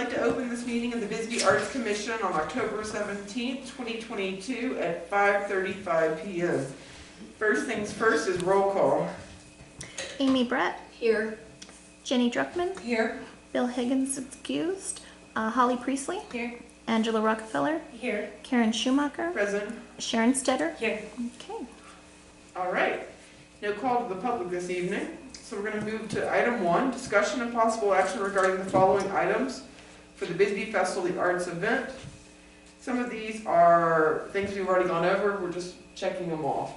like to open this meeting of the Bisbee Arts Commission on October 17th, 2022 at 5:35 p.m. First things first is roll call. Amy Brett. Here. Jenny Druckman. Here. Bill Higgins excused. Holly Priestley. Here. Angela Rockefeller. Here. Karen Schumacher. Present. Sharon Stetter. Here. Okay. All right. No call to the public this evening. So we're going to move to item 1, discussion and possible action regarding the following items for the Bisbee Festival of the Arts event. Some of these are things we've already gone over. We're just checking them off.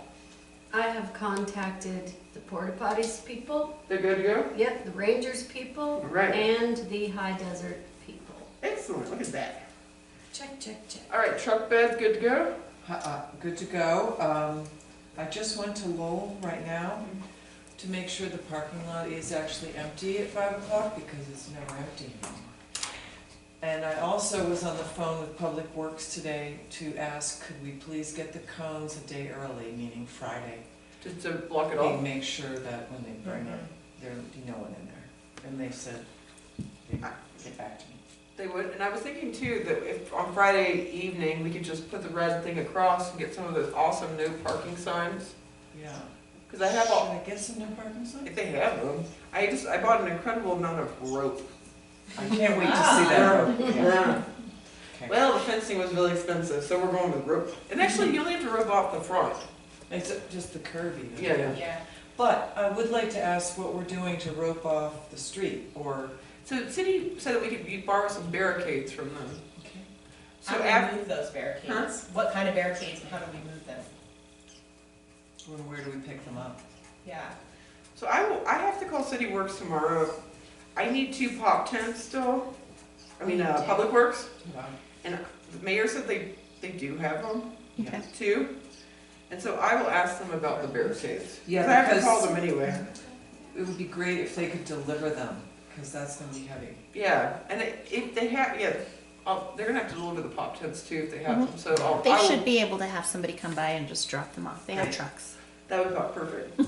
I have contacted the Porta Potties people. They're good to go? Yep, the Rangers people. Right. And the High Desert people. Excellent. Look at that. Check, check, check. All right, truck bed, good to go? Good to go. I just went to Lowell right now to make sure the parking lot is actually empty at 5 o'clock because it's never empty anymore. And I also was on the phone with Public Works today to ask, could we please get the cones a day early, meaning Friday? Just to block it They off? make sure that when they bring it, there'll be no one in there. And they said they'd get back to me. They would, and I was thinking too that if on Friday evening we could just put the red thing across and get some of those awesome no parking signs. Yeah. Because I have all, Should I get some no parking signs? if they have them, I bought an incredible amount of rope. I can't wait to see that. Yeah. Okay. Well, the fencing was really expensive, so we're going with rope. And actually, you only have to rope off the front. It's just the curvy. Yeah. But I would like to ask what we're doing to rope off the street, or... So the city said that we could borrow some barricades from them. Okay. So How do after, we move those barricades? What kind of barricades and how do we move them? Where do we pick them up? Yeah. so I have to call City Works tomorrow. I need 2 pop tents still. Public Works. And the mayor said they do have them, Okay. 2. And so I will ask them about the barricades. Yeah, 'Cause I have to because- call them anyway. It would be great if they could deliver them, because that's going to be heavy. Yeah, and if they have, they're gonna have to deliver the pop tents too if they have them. So They I will- should be able to have somebody come by and just drop them off. They have Right. trucks. That would be perfect.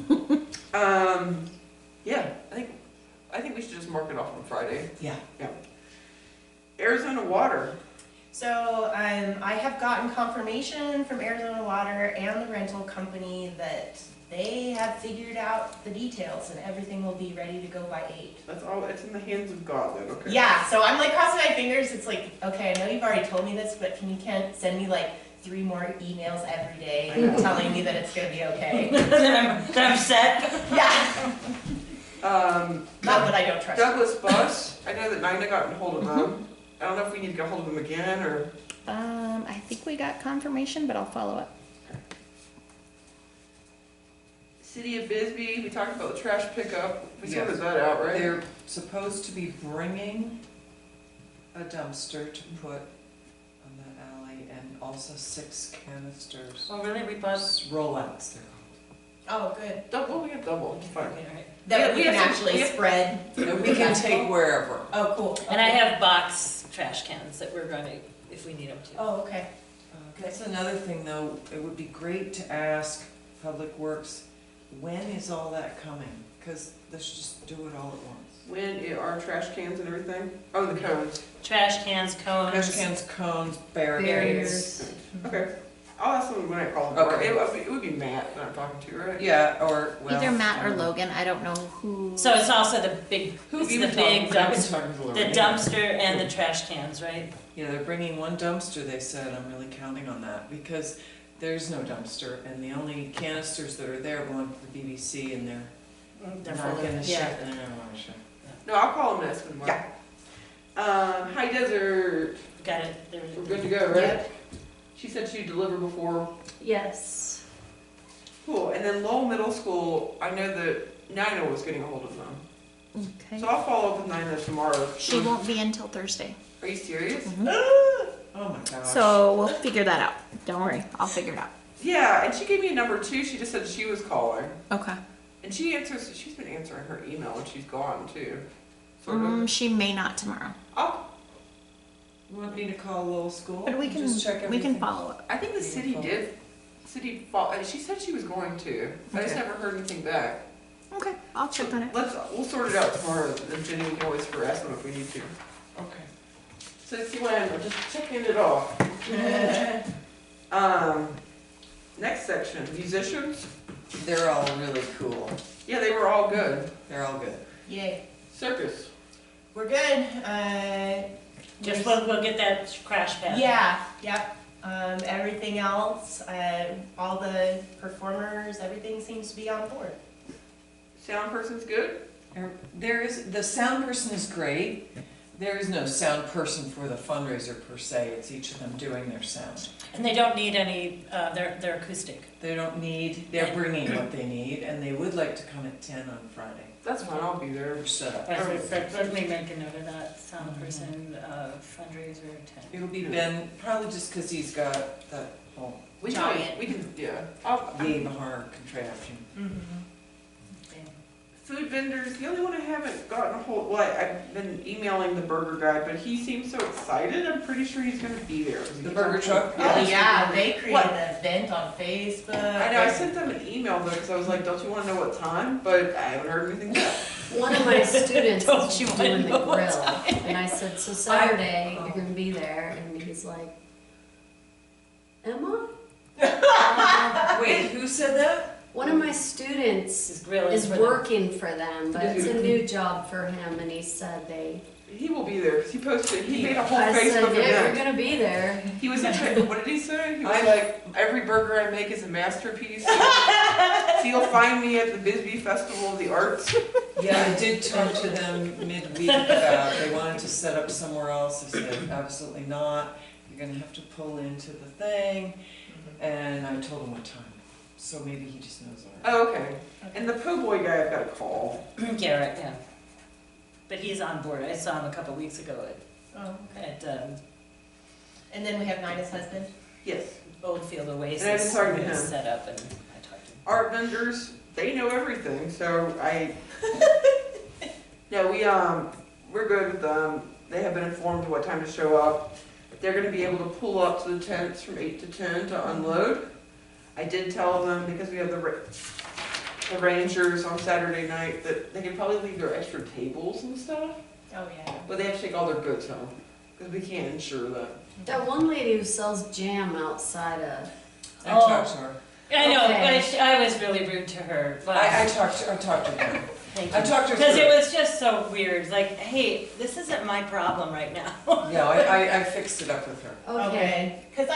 Yeah, I think we should just mark it off on Friday. Yeah. Arizona Water. So I have gotten confirmation from Arizona Water and the rental company that they have figured out the details and everything will be ready to go by 8. That's all. It's in the hands of God then. Okay. Yeah, so I'm like crossing my fingers. It's like, okay, I know you've already told me this, but can't send me like 3 more emails every day I know. telling me that it's gonna be okay. I'm set. Yeah. Not that I don't trust you. Douglas Bus. I know that Nina got a hold of them. I don't know if we need to get hold of them again or. I think we got confirmation, but I'll follow up. City of Bisbee. We talked about the trash pickup. We Yes. sorted that out, right? They're supposed to be bringing a dumpster to put on the alley, and also 6 canisters. Oh, really? We bought... Rollouts, they're Oh, good. Double. We get double. It's fine. That we we can have some- actually we have- spread. called. That we can take wherever. Oh, cool. And I Okay. have box trash cans that we're going to, if we need them to. Oh, okay. That's another thing, though. It would be great to ask Public Works, when is all that coming? Because let's just do it all at once. When are trash cans and everything? Oh, the cones. Trash cans, cones. Trash cans, cones, barricades. Okay. I'll ask them when I call them. Okay. It would be Matt that I'm talking to, right? Yeah, or, well... Either Matt or I don't know. Logan. I don't know who. So it's also the big, it's You've the been big talking- I've been dumpster, talking to the Lorraine. dumpster and the trash cans, right? Yeah, they're bringing 1 dumpster, they said. I'm really counting on that, because there's no dumpster, and the only canisters that are there belong to the BBC, and they're They're not full gonna of, ship. yeah. They're not gonna ship. No, I'll call them and ask them tomorrow. High Desert. Got it. There We're we good to go, right? She said she'd deliver before. Yes. Cool. And then Lowell Middle School, I know that Nina was getting a hold of them. Okay. So I'll follow up with Nina tomorrow. She won't be until Thursday. Are you serious? Oh my gosh. So we'll figure that out. Don't worry. I'll figure it out. Yeah, and she gave me a number too. She just said she was calling. Okay. And she answers, she's been answering her email when she's gone too. Sort of. She may not tomorrow. You want me to call Lowell School? But we can Just check everything? follow up. I think the city did. She said she was going to. I just Okay. never heard anything back. Okay. I'll check on it. We'll sort it out tomorrow. And Jenny, we can always harass them if we need to. Okay. Since you went, I'm just checking it off. Next section, musicians. They're all really cool. Yeah, they were all good. They're all good. Yay. Circus. We're good. Just there's- we'll get that crash pad. Yeah, yep. Everything else, all the performers, everything seems to be on board. Sound person's good? The sound person is great. There is no sound person for the fundraiser per se. It's each of them doing their sound. And they don't need any, they're acoustic. They're bringing what they need, and they would like to come at 10 on Friday. That's fine, I'll be there. We're set up. Let me make a note of that, sound person, fundraiser 10. It'll be Ben, probably just because he's got that whole We Giant. can, yeah. yay Bahar contraption. Mm-hmm. Food vendors, the only one I haven't gotten a hold, well, I've been emailing the burger guy, but he seems so excited, I'm pretty sure he's gonna be there. The burger truck? Oh, Yeah. yeah, they created What? an event on Facebook. I know, I sent them an email though, because I was like, don't you wanna know what time? But I haven't heard anything back. One of my students Don't is you wanna doing the know what grill, and I said, so Saturday, you're gonna be there, and he's like, Emma? Wait, who said that? One of my students His grill is for them. working for them, but it's a new job for him, and he said He will be there, 'cause he posted, he made a whole I said, Facebook yeah, you're event. gonna be there. He was, what did he say? He was I- like, every burger I make is a masterpiece. So you'll find me at the Bisbee Festival of the Arts. Yeah, I did talk to them midweek about, they wanted to set up somewhere else. I said, absolutely not. You're gonna have to pull into the thing. And I told him what time. So maybe he just knows already. Oh, okay. And the po' boy guy, I've got to call. Garrett, yeah. But he's on board. I saw him a couple weeks ago Oh, at and then we have Nina's husband. Yes. Oldfield Oasis. And I've been talking to him. Set up and I talked to him. Art vendors, they know everything, so no, we're good with them. They have been informed of what time to show up. They're gonna be able to pull up to the tents from 8 to 10 to unload. I did tell them, because we have the Rangers on Saturday night, that they could probably leave their extra tables and stuff, Oh, yeah. but they have to take all their goods home, because we can't insure them. That one lady who sells jam outside of, I talked to her. I know, Okay. but I was really rude to her. But I talked to her. thank I you. talked to her. Because it through was just so weird. Like, hey, this isn't my problem right now. Yeah, I fixed it up with her. okay. Because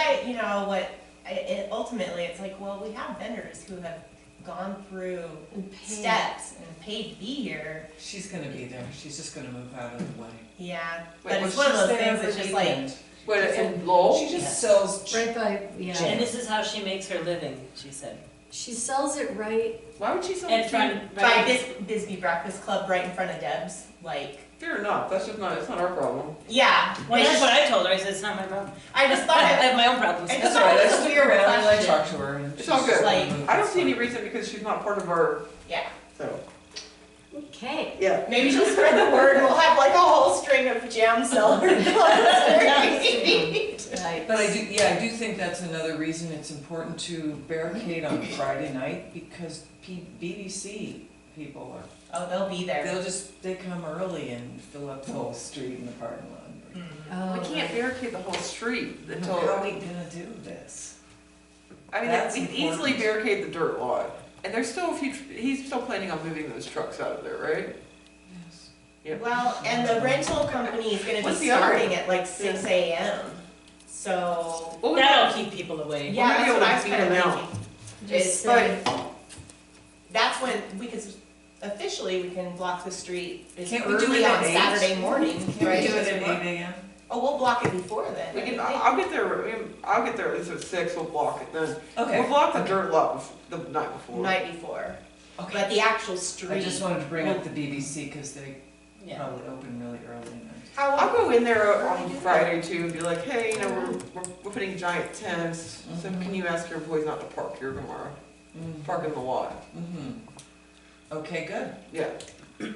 ultimately, it's like, well, we have vendors who have gone through And pay. steps and paid to be here. She's gonna be there. She's just gonna move out of the way. Yeah, Wait, but it's Well, one of she's those there things for that's the just like, weekend. What, in Lowell? She just sells. Right by, yeah. Jam. And this is how she makes her living, she said. She sells it right, Why would she sell And it? front, by right, Bisbee Breakfast Club right in front of Deb's, like, Fair enough, that's just not, it's not our problem. yeah. well, it's that's just- what I told her. I said, it's not my problem. I just thought I it, have my own problems. I That's just all right. I thought it was just a look weird around and I question. talk to her. And It's all she's good. just Like- moved. I don't see any reason because she's not part of our, yeah. so, okay. yeah. Maybe she'll spread the word, we'll have like a whole string of jam sellers. Right. But I do think that's another reason it's important to barricade on Friday night, because BBC people Oh, they'll be there. they come early and fill up the whole street in the parking lot. Oh, We can't barricade the whole street How until, are we gonna do this? I mean, That's we can easily important. barricade the dirt lot. And there's still a few, he's still planning on moving those trucks out of there, right? Yes. Yeah. Well, and the rental company is gonna What's be the other starting one? at like 6 AM. So, Well, we That'll keep people away. yeah, might be that's able what to I was beat kind of them out. thinking. just It's say, That's when, because officially we can block the street as Can't we do early it on at 8? Saturday morning. Can we right? do it at 8 AM? Oh, we'll block it before then. We can, I think. I'll get there, I'll get there at least at 6, we'll block it then. Okay. We'll block the dirt lot the night before. Night before. Okay. But the actual street. I just wanted to bring up the BBC because they Yeah. probably open really early night. I'll go in there on Friday too and be like, hey, you know, we're putting giant tents, so can you ask your employees not to park here tomorrow? Park in the lot. Mm-hmm. Okay, good. Yeah. Let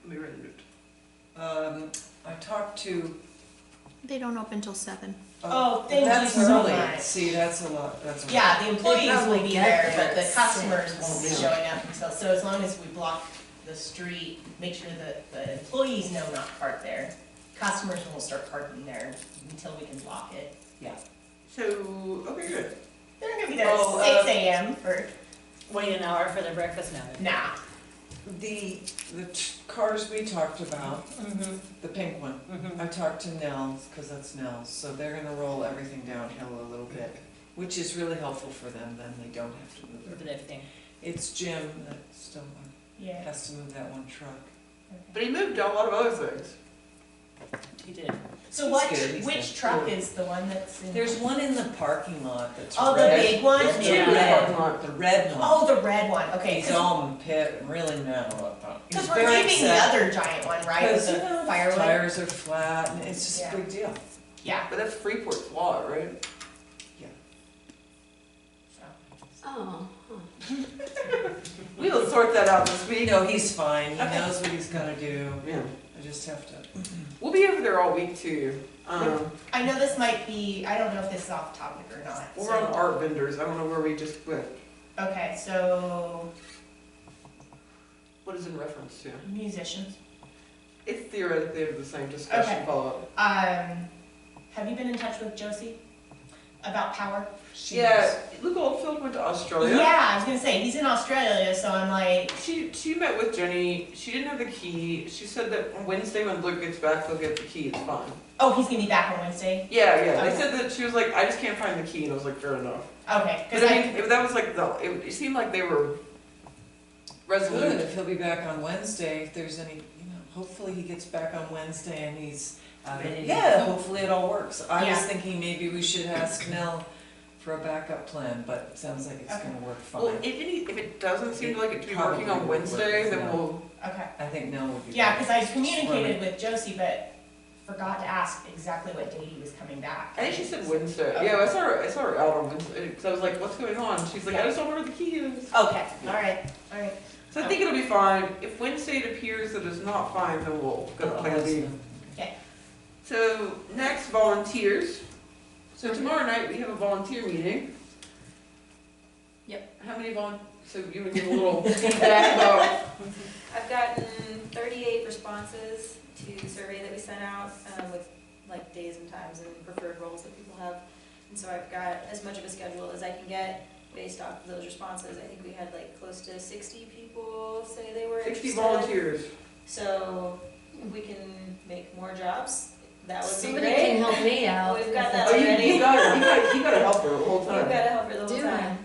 me read it. I talked to. They don't open till 7. Oh, thank That's you so early. much. See, that's a lot. That's a lot. Yeah, the employees will probably be get there, there but the at customers 6. won't be Yeah. showing up until, so as long as we block the street, make sure that the employees know not to park there. customers won't start parking there until we can block it. So, okay, good. They're not gonna be there Oh, at 6 AM for, Wait an hour for the breakfast now. nah. The cars we talked about, Mm-hmm, the pink one, mm-hmm. I talked to Nels, cause that's Nels, so they're gonna roll everything downhill a little bit, which is really helpful for them, then they don't have to move Move it. that thing. It's Jim that still Yeah. has to move that one truck. But he moved a lot of other things. He did. So He's what, good, he's which good. truck is the one that's in? There's one in the parking lot that's Oh, the red. big one? It's the Yeah. red, the red one. Oh, the red one, okay. He's all pit, really mad about that. He's Because we're very keeping the upset. other giant one, right, with Because, the you know, the firewood? tires are flat, and it's just Yeah. a big deal. Yeah. But that's Freeport's law, right? So. Oh, huh. We'll sort that out this week. No, he's fine, he knows what he's gonna do, Yeah. I just have to. We'll be over there all week too. I know this might be, I don't know if this is off topic or not. We're on so- art vendors. I don't know where we just went. Okay, so What is in reference to? musicians. It's theoretically the same discussion Okay. follow-up. Have you been in touch with Josie about power? Yeah, Luke Oldfield went to Australia. Yeah, I was gonna say, he's in Australia, so I'm like, She met with Jenny. She didn't have the key. She said that on Wednesday when Luke gets back, he'll get the key. It's fine. oh, he's gonna be back on Wednesday? Yeah. They Okay. said that she was like, I just can't find the key, and I was like, fair enough. Okay, But cause I mean, that was like it seemed like they were Good, resolute. if he'll be back on Wednesday, if there's any, hopefully he gets back on Wednesday and he's, yeah, hopefully it all works. I was Yeah. thinking maybe we should ask Nell for a backup plan, but it sounds like it's gonna work Well, fine. if it doesn't seem like it to be Probably working on would work Wednesday, with then that. we'll. okay. I think Nell would be. Yeah, better. cause I communicated with Josie, but forgot to ask exactly what date he was coming back. I think she said Wednesday. Okay. Yeah, I saw her out on Wednesday because I was like, "What's going on?" She's like, "I just don't know where the key is." Okay, alright. So I think it'll be fine. If Wednesday it appears that it's not fine, then we'll go to I'll Plan ask B. Nell. So next, volunteers. So tomorrow night we have a volunteer meeting. Yep. How many so you would give a little feedback about. I've gotten 38 responses to the survey that we sent out with like days and times and preferred roles that people have. And so I've got as much of a schedule as I can get based off of those responses. I think we had like close to 60 people say they were 60 interested. volunteers. So if we can make more jobs, that would be Somebody great. can help me out. We've got that Oh, you already. got a helper the whole We've time. got to help her the whole Do time.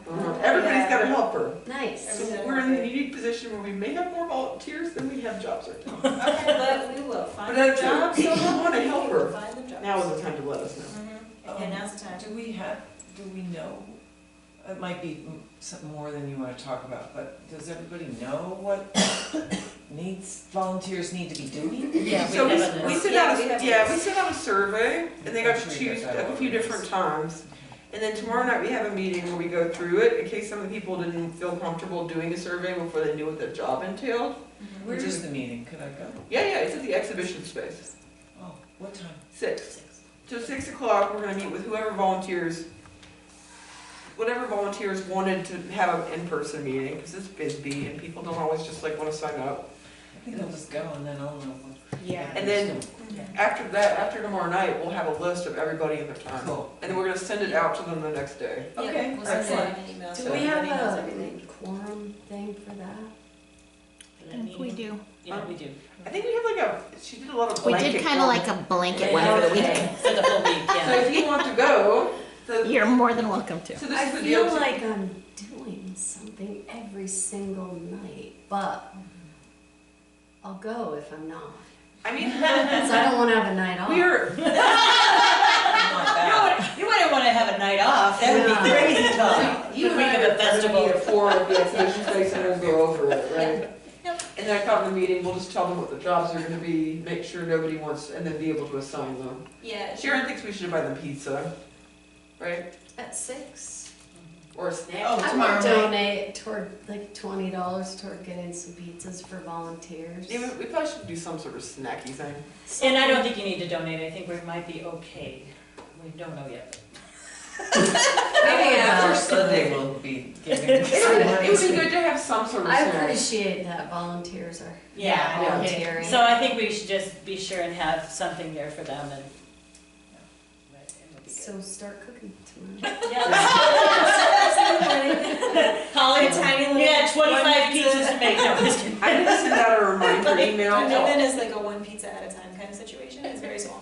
Everybody's got a helper. Nice. So we're in the unique position where we may have more volunteers than we have jobs right now. But we will find But them that's jobs. if you want a We will helper, find them jobs. now is the time to let us know. Mhm. Okay, now's the time. Do we know, it might be something more than you wanna talk about, but does everybody know what volunteers need to be doing? Yeah, So we have we a, sent Yeah, out we have we sent out a survey and they got to Actually, choose got that a few organized. different times. And then tomorrow night we have a meeting where we go through it in case some of the people didn't feel comfortable doing a survey before they knew what the job entailed. Where is the meeting, could I go? Yeah, it's at the exhibition space. Oh, what time? 6. So 6 o'clock, we're gonna meet with whatever volunteers wanted to have an in-person meeting, because it's Bisbee and people don't always just like wanna sign up. I think I'll just go and then I'll know what. Yeah. And then after tomorrow night, we'll have a list of everybody and their time. Cool. And then we're gonna send it out to them the next day. Okay, Yeah, we'll send excellent. out an email. Do so we have everybody knows a everything. quorum thing for that? I think we do. Yeah, we do. I think we have she did a lot of We blanket. did kind of like a blanket one for the Okay, weekend. for the whole week, So yeah. if you want to go, You're more than welcome to. so this I is the feel deal. like I'm doing something every single night, but I'll go if I'm not. I mean, So I don't wanna have a night off. we're, You wouldn't want to have a night off, that would be No. crazy talk. you The and week I of are a festival. gonna meet at 4 at the exhibition space and we'll go over it, right? Yep. And then I thought in the meeting, we'll just tell them what the jobs are gonna be, make sure nobody wants, and then be able to assign them. Yeah, Sharon thinks we should buy them pizza, right? At 6. Or a snack. Oh, I tomorrow would night. donate toward like $20 toward getting some pizzas for volunteers. Yeah, we probably should do some sort of snacky thing. And I don't think you need to donate, I think we might be okay. We don't know yet. Maybe after about Sunday the- we'll be giving It some would be good to have some sort of I snack. appreciate that volunteers are Yeah. Yeah. volunteering. So I think we should just be sure and have something there for them and. it'll be good. So start cooking tomorrow. Holly, Tiny little we had 25 one pizza. pizzas to make, no, just kidding. I'm gonna send out a reminder email. Commitment is like a one pizza at a time kind of situation, it's very small.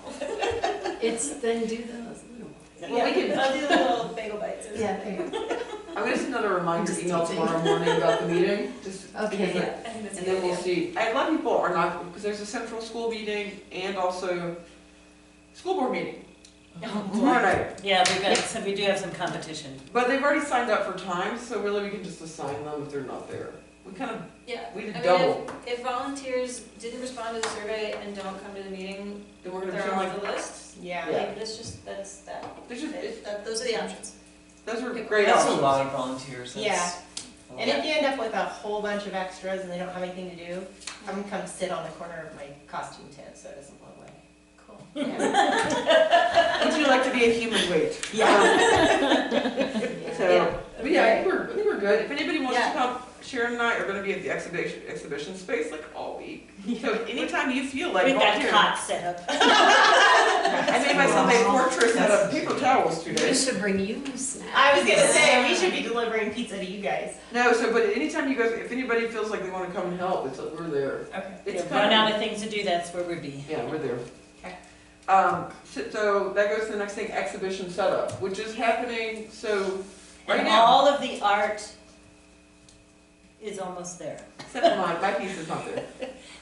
It's then do those little ones. Well, we can- I'll do the little bagel bites. Yeah, there you go. I'm gonna send out a reminder Just email teasing. tomorrow morning about the meeting, just Okay, because yeah. I think that's a and good then we'll idea. see. A lot of people are not, because there's a central school meeting and also school board meeting tomorrow night. Yeah, so we do have some competition. But they've already signed up for time, so really we can just assign them if they're not there. We kind of, Yeah, we I did mean, double. if volunteers didn't respond to the survey and don't come to the meeting, Then we're gonna they're pretend on like, the list. Yeah. Yeah. Like, that's that, there's just, those are the options. those were great That's a options. lot of volunteers, that's. Yeah. a lot. And if you end up with a whole bunch of extras and they don't have anything to do, I'm gonna come sit on the corner of my costume tent so it doesn't blow away. Cool. Yeah. Would you like to be a human weight? So, but yeah, I think we're good. If anybody wants to Yeah. come, Sharon and I are gonna be at the exhibition space like all week. So anytime you feel like We've got volunteering. cots set up. I made myself a fortress out of paper towels We today. should bring you snacks. I was gonna say, we should be delivering pizza to you guys. No, so, but anytime you guys, if anybody feels like they wanna come and help, it's, we're there. Okay. It's Run kind out of, of things to do, that's where we'd be. yeah, we're there. Okay. So that goes to the next thing, exhibition setup, which is happening, so, right And now, all of the art is almost there. except for my piece is not there.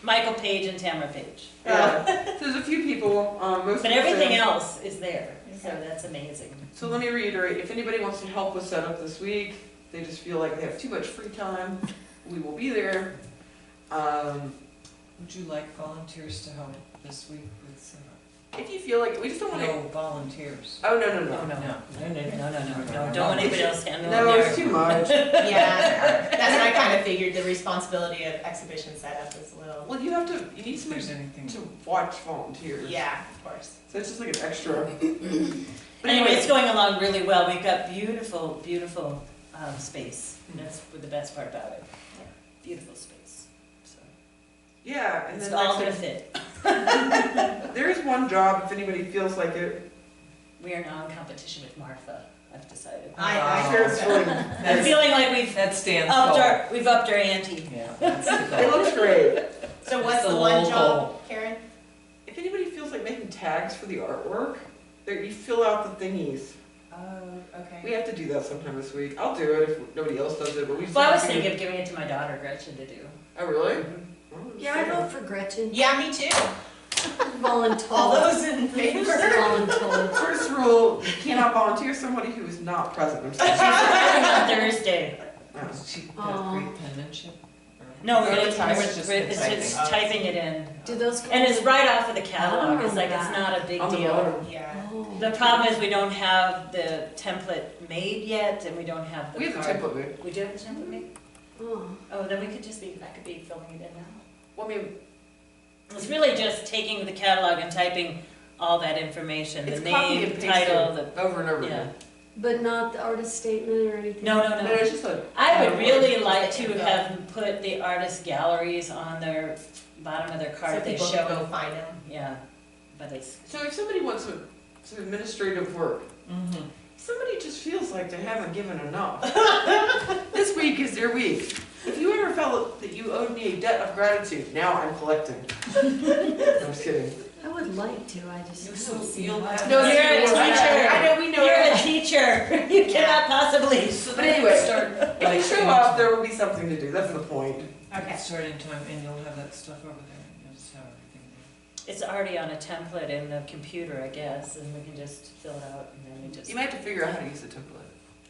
Michael Page and Tamara Page. Yeah, so there's a few people, most But of everything them- else is there, so that's amazing. So let me reiterate, if anybody wants to help with setup this week, they just feel like they have too much free time, we will be there. Would you like volunteers to help this week with setup? If you feel like, we just don't want to, No volunteers. oh, no, No, no. no, don't want anybody else handling No, it's there. too much. Yeah, that's what I kind of figured, the responsibility of exhibition setup is a little, Well, you have to, you need If there's somebody anything. to watch volunteers. yeah, of course. So it's just like an extra. But Anyway, it's going along really well. We've got beautiful, beautiful space. That's the best part about it. Beautiful space. So Yeah, and it's then all next gonna fit. thing, there is one job, if anybody feels like it. We are now in competition with Martha, I've decided. I Sure, it's really, I'm feeling like That stands upped tall. we've upped our ante. Yeah, that's the it goal. looks great. So what's It's the the one local- job, Karen? If anybody feels like making tags for the artwork, there, you fill out the thingies. Oh, okay. We have to do that sometime this week. I'll do it if nobody else does it, but we. Well, I was thinking of giving it to my daughter Gretchen to do. Oh, really? Oh, Yeah, I vote for Gretchen. Yeah, me too. Voluntold. All those in favor? Voluntold. First rule, you cannot volunteer somebody who is not present. I'm sorry. On Thursday. Oh. She got Aw. great penmanship. No, we're Oh, gonna, it's just it's just typing it in. Do those? And it's right off of the catalog, it's Oh, like, it's that. not a big On the deal. bottom. Yeah. Oh. The problem is we don't have the template made yet, and we don't have the We have the card. template made. We do have the template made? Oh. Oh, then we could just be, I could be filling it in now. Well, I mean, It's really just taking the catalog and typing all that information, the it's copy name, and the title, pasted the, over and over yeah. again. But not the artist statement or anything? No, No, no. it's just a. I would really like Just to the info. have put the artist galleries on their, bottom of their So card, they people show, can go find them. yeah, but it's, So if somebody wants some administrative work, Mm-hmm. somebody just feels like they haven't given enough. This week is their week. If you ever felt that you owed me a debt of gratitude, now I'm collecting. No, I'm just kidding. I would like to, I just. You so don't see feel why. that? No, You're a teacher. I know, we know. you're a teacher, you cannot possibly. So But then anyway, start If like you show up, there will be something to do. That's the point. Okay. start in time, and you'll have that stuff over there. And you'll just have everything there. It's already on a template in the computer, I guess, and we can just fill it out and then we just. You might have to figure out how to use the template.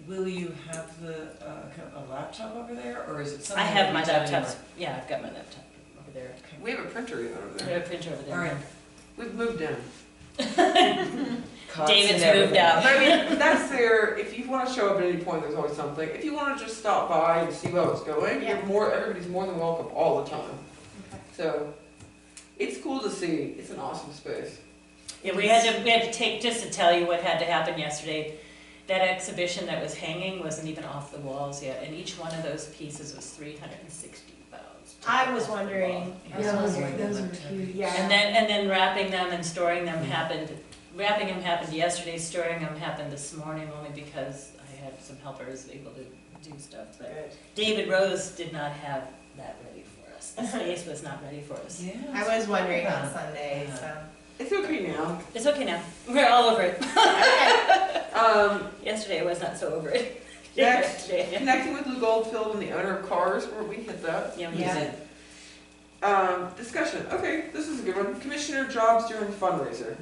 Will you have the a laptop over there, or is it I something? have my that you laptops, yeah, I've got my laptop over there. We have a printer even over I there. have a printer over there. All right. We've moved in. Cots David's and moved everything. out. But I mean, that's there, if you wanna show up at any point, there's always something. If you wanna just stop by and see how it's going, Yeah. everybody's more than welcome all the time. So, it's cool to see, it's an awesome space. Yeah, we had to take, just to tell you what had to happen yesterday, that exhibition that was hanging wasn't even off the walls yet, and each one of those pieces was 360 pounds. to I put was off the wondering. wall. Yeah, those Yeah. are huge. Yeah. And then wrapping them and storing them wrapping them happened yesterday, storing them happened this morning, only because I had some helpers able to do stuff, but Good. David Rose did not have that ready for us. The space was not ready for us. Yeah. I was wondering on Sunday, Yeah. so. It's okay now. It's okay now. We're all over it. Okay. Yesterday I was not so over it. Next, Yesterday. connecting with Lou Goldfield and the owner of Cars, where we hit that. Yeah, we Yeah. did. Discussion, okay, this is a good one. Commissioner jobs during fundraiser.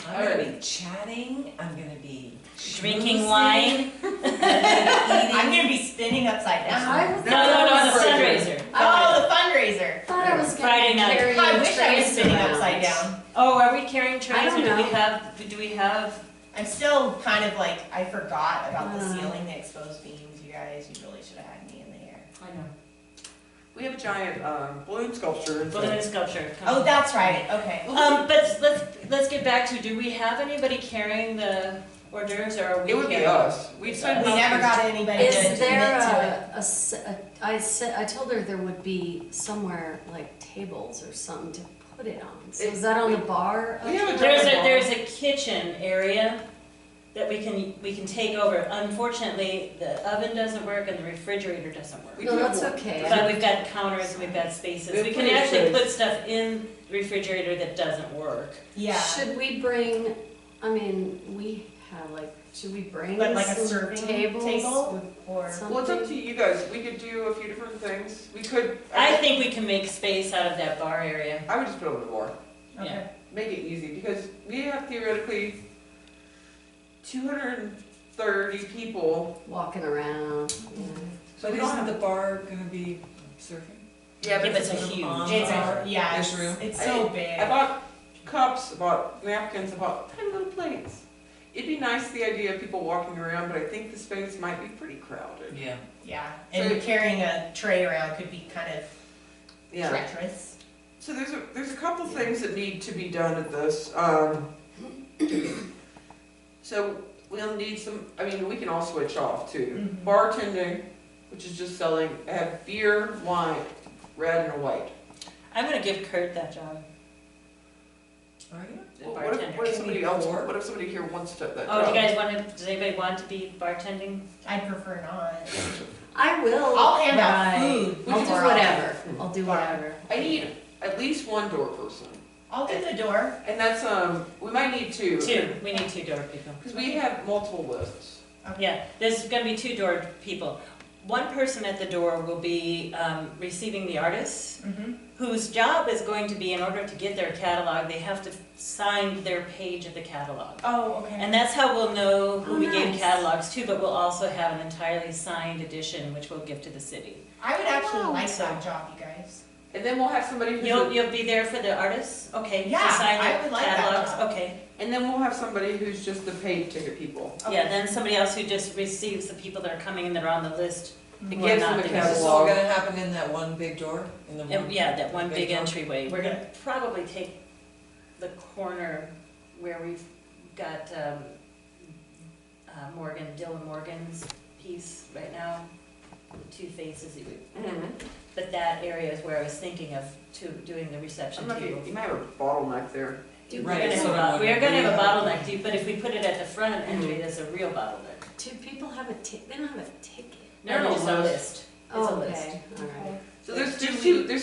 I'm gonna be chatting, I'm gonna be Drinking schmoozing, wine. I'm gonna be spinning upside And I down. was- No, the fundraiser. Oh, the fundraiser. thought I was Friday getting night. carrying I wish I was trays spinning around. upside down. Oh, are we carrying trays I or don't do we know. have, I'm still kind of like, I forgot about the Uh. ceiling, the exposed beams, you guys, you really should have had me in the air. I know, We have a giant balloon sculpture. in balloon front. sculpture. Oh, that's right, okay. But let's get back to, do we have anybody carrying the hors d'oeuvres or are we It would be carrying? us. We'd It's send us. We never got anybody to Is commit there to it. I told her there would be somewhere like tables or something to put it on. So It- is that on we- the bar? we have a There's a kitchen area that we can take over. Unfortunately, the oven doesn't work and the refrigerator doesn't work. We No, do have that's one. okay. But we've got counters and we've got spaces. We have We can plenty of actually space. put stuff in the refrigerator that doesn't work. Yeah, Should we bring, I mean, we have like, should we bring but like a some serving tables? table or, Some- Well, it's up to you guys. We could do a few different things. We could. I think we can make space out of that bar area. I would just put it on the bar. okay. Make it easy because we have theoretically 230 people. Walking around, yeah. So But we don't isn't have the bar gonna be surfing? Yeah, but Yeah, but it's a Sort of huge on It's bar? a, yeah, There's it's, room? it's so I big. bought cups, I bought napkins, I bought tiny little plates. It'd be nice, the idea of people walking around, but I think the space might be pretty crowded. Yeah. Yeah, So- and carrying a tray around could be kind of Yeah. treacherous. So there's a couple things that need to be done at this. So we'll need some, I mean, we can all switch off too. Mhm. Bartending, which is just selling, I have beer, wine, red and a white. I'm gonna give Kurt that job. Are you? The Well, bartender. what if somebody else, Four? what if somebody here wants to that Oh, do job? you guys does anybody want to be bartending? I'd prefer not. I will. I'll hand but out I- food I'll do before whatever. I'll do whatever. I need at least one door person. I'll do the door. And that's, we might need two. Two, we need 2 door people. Because we have multiple lists. Yeah, there's gonna be 2 door people. One person at the door will be receiving the artists, Mm-hmm. whose job is going to be, in order to get their catalog, they have to sign their page of the catalog. Oh, okay. And that's how we'll know who Oh, we gave nice. catalogs to, but we'll also have an entirely signed edition, which we'll give to the city. I would actually wow. like that job, you guys. And then we'll have somebody who's, You'll be there for the artists? Okay, Yeah, to sign I their would like that catalogs? job. Okay. and then we'll have somebody who's just the paid ticket people. Yeah, then somebody else who just receives the people that are coming in that are on the list. It Who are gives not them a the Is this all catalog. gonna happen in that one big door? In the one? Yeah, that one big door? entryway. We're gonna probably take the corner where we've got Dylan Morgan's piece right now, the 2 faces. But that area is where I was thinking of doing the reception I'm not, table. you might have a bottleneck there. Do Right, We're gonna so have I'm a- we're wondering, gonna have a do you bottleneck, but if we put it at the front of the entry, that's a real bottleneck. Do people have a ticket? They don't have a ticket. No, They're on it's a a list. list. It's Oh, a list. okay, all right. So there's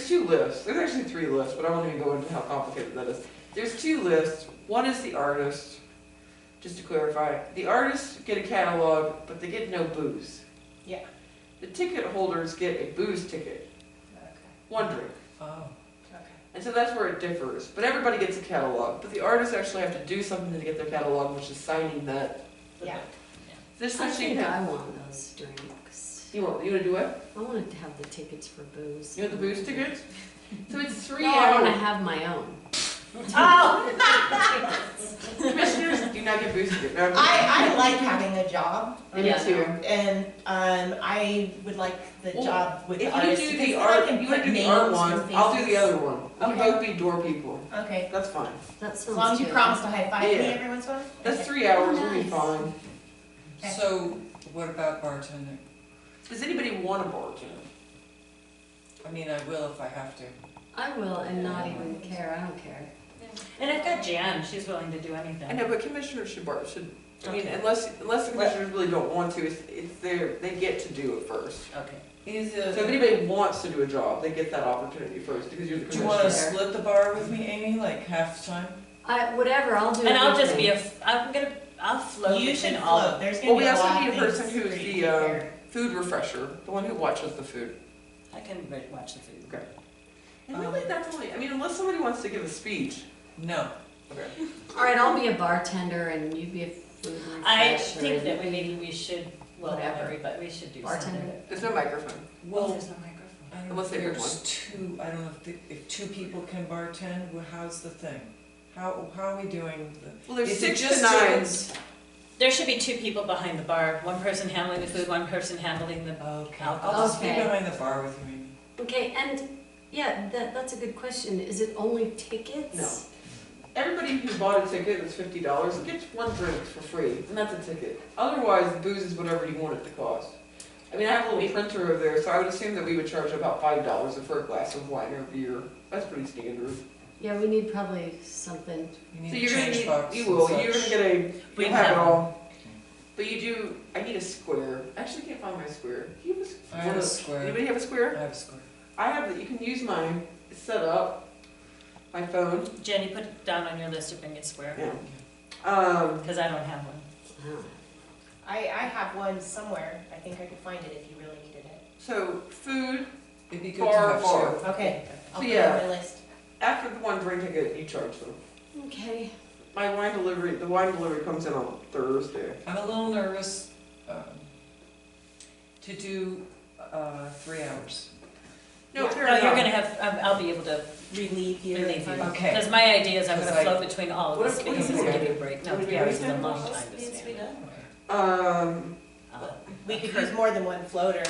two lists. There's actually 3 lists, but I won't even go into how complicated that is. There's 2 lists. One is the artist, just to clarify. The artists get a catalog, but they get no booze. Yeah. The ticket holders get a booze ticket, Okay. 1 drink. Oh. Okay. And so that's where it differs. But everybody gets a catalog. But the artists actually have to do something to get their catalog, which is signing that. Yeah. This I is think I want those drinks. you want to do what? I wanted to have the tickets for booze. You want the booze tickets? So it's 3 No, I hours. wanna have my own. Oh, Commissioners do not get boosted. No, I like having a job, Me Yeah. too. and, I would like the Well, job with the If you artist, do because the then I art, can you wanna put do the names art and one, I'll do the faces. other one. We can Okay. both be door people. Okay, That's fine. That as sounds long as you good. promise to high five me Yeah. every once in a while? That's Okay. 3 hours, we'll be Nice. fine. Okay. So what about bartending? Does anybody want a bartender? I mean, I will if I have to. I will and not even care, I don't care. And I've got Jan, she's willing to do anything. I know, but commissioners should I mean, Okay. unless the commissioners really don't want to, it's they get to do it first. Okay. Is So if it, anybody wants to do a job, they get that opportunity first, because you're the do you wanna commissioner. split the bar with me, Amy, like half the time? Whatever, I'll do And I'll just everything. be I'll float You should between all float, of them. there's Well, gonna be we a also lot need of a person things who's for you to the, take care of. food refresher, the one who watches the food. I can watch the food. Okay. And really, that's only, I mean, unless somebody wants to give a speech. No. Okay. All right, I'll be a bartender and you be a food I refresher. think that we should, well, not Whatever. everybody, we should do Bartender. something. There's no microphone. Well, there's no microphone. I don't know Unless if they pick there's two, I don't know if two people can bartend, how's the thing? How are we doing the? Well, there's Is it 6 to just 9s. There should be 2 people behind the bar, one person handling the food, one person handling the, Okay, Alcohol. I'll just be Okay. behind the bar with you, Amy. Okay, and, yeah, that's a good question. Is it only tickets? No. Everybody who bought a ticket that's $50 gets 1 drink for free, and that's a ticket. Otherwise, the booze is whatever you want it to cost. I mean, I have a little printer over there, so I would assume that we would charge about $5 for a glass of wine or beer. That's pretty standard. Yeah, we need probably something. You So need you're a gonna change need, box you and will, such. you're gonna get a, We you'll have it have all. But you do, I need a square. I actually can't find my square. Do you have a I have a one of- square. Anybody have a square? I have a square. I have, you can use mine. It's set up. My phone. Jenny, put it down on your list to bring it square, Yeah. because I don't have one. Oh. I have one somewhere, I think I could find it if you really needed it. So food, It'd be good to bar, have bar. two. Okay, I'll So put it yeah. on my list. After the 1 drink ticket, you charge them. Okay. My wine delivery, the wine delivery comes in on Thursday. I'm a little nervous to do 3 hours. No, Yeah. fair No, you're enough. gonna have, I'll be able to Relieve you. relieve you. Okay. Because my idea is I'm Because gonna I- float between all of What the if- what do you spaces and think? give you a break. No, What do 3 you hours is a think? long What time else to needs to be stand. done? We could use more than one floater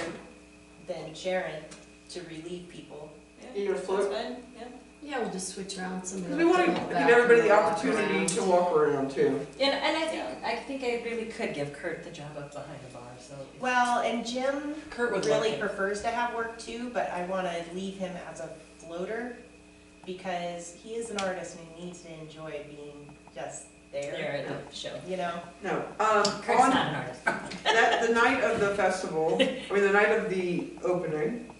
than Sharon to relieve people. You gonna float? That's fine, yeah. Yeah, we'll just switch around some of Because the. we want to give everybody the opportunity to walk around too. And I think I really could give Kurt the job of behind the bar, so. if- Well, and Jim Kurt would really like it. prefers to have work too, but I wanna leave him as a floater because he is an artist and he needs to enjoy being just There there, at the show. you know? No, Kurt's on not an artist. the night of the festival, I mean, the night of the opening,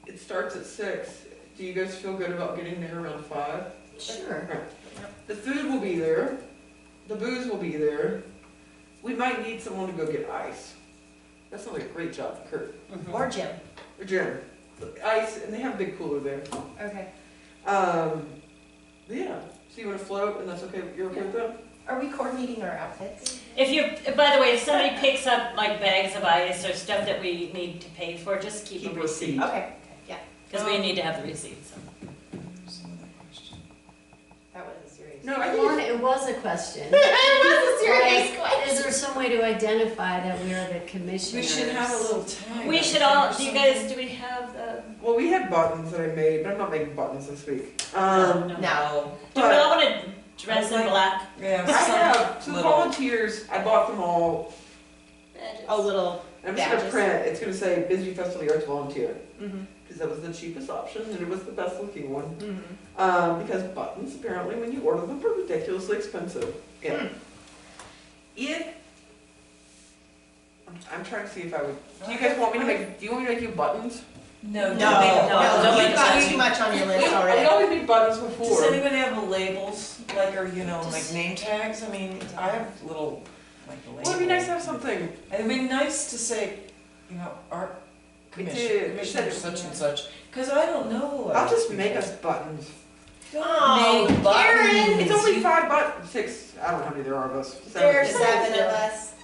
it starts at 6. Do you guys feel good about getting there around 5? Sure. The food will be there, the booze will be there. We might need someone to go get ice. That sounds like a great job for Kurt. Mhm. Or Jim. Or Jim. Ice, and they have a big cooler there. Okay. Yeah, so you wanna float, and that's okay, you're okay with that? Are we coordinating our outfits? If you, by the way, if somebody picks up like bags of ice or stuff that we need to pay for, just keep a Keep a receipt. receipt. Okay, Because we need to have the receipt, so. There's another question. that was a serious. No, I think It was a question. It was a serious Like, question. is there some way to identify that we are the commissioners? We should have a little tag. We on should the all, thing or do you something. guys, do we have the? well, we had buttons that I made, but I'm not making buttons this week. No. Do we all But wanna dress in black? Yeah, I have some some little, volunteers, I bought them all. Badges. A little. I'm just gonna Badges. print, it's gonna say Bisbee Festival of the Arts Volunteer, Mm-hmm. because that was the cheapest option, and it was the best looking one. Mm-hmm. Because buttons, apparently, when you order them, are ridiculously expensive. Yeah. If, I'm trying to see if I would, do you guys want me to make, do you want me to make you buttons? no, No, don't make no, a button. don't you've make got sense. too much on your I list already. always made buttons Does before. anybody have a labels, like, or, you know, like name tags? I mean, I have little, like, labels. Well, it'd be nice to have something. It'd be nice to say, you know, art It commission, is. commissioner such and such, because I don't know. I'll just make us buttons. Oh, Make Karen, It's only 5 buttons, 6, I don't know how many there are of us. There's 7. 7 of us.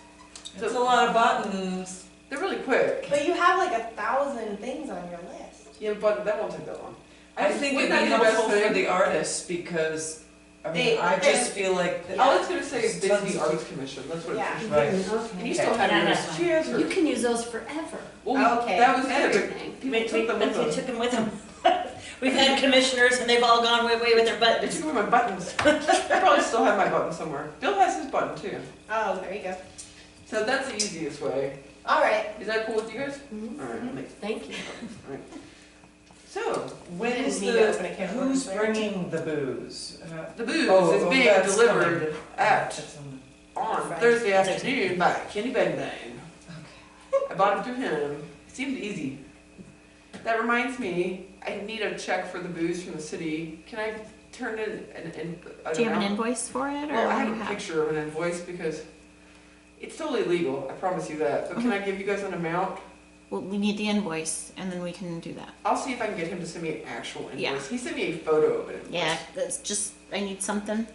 It's a lot of buttons. They're really quick. But you have like 1,000 things on your list. Yeah, but that won't take that long. I think it'd Wouldn't be that be the best helpful for thing? the artists because, I They- mean, I just feel like. All it's gonna say is Tons Bisbee of- Arts Commission, that's what Yeah. it says. Right. And you still have Yeah, yours. that's She has You hers. can use those forever. Well, Okay. that was it, Everything. but people took them with We them. took them with them. We've had commissioners and they've all gone away with their They buttons. took away my buttons. I probably still have my button somewhere. Bill has his button too. Oh, there you go. So that's the easiest way. All right. Is that cool with you guys? Mhm. All right, I'll make- Thank you. So, When Didn't is mean to open a can of worms who's there. bringing the booze? the booze Oh, is oh, being that's delivered coming. at That's on on Friday. Thursday afternoon by Kenny Bang Bang. the- I bought it through him. It seemed easy. That reminds me, I need a check for the booze from the city. Can I turn in an Do you have an amount? invoice for it, or Well, I what do have you a have? picture of an invoice because it's totally legal, I promise you that. But can I give you guys an amount? Well, we need the invoice, and then we can do that. I'll see if I can get him to send me an actual invoice. Yeah. He sent me a photo of it. Yeah, that's just, I need something,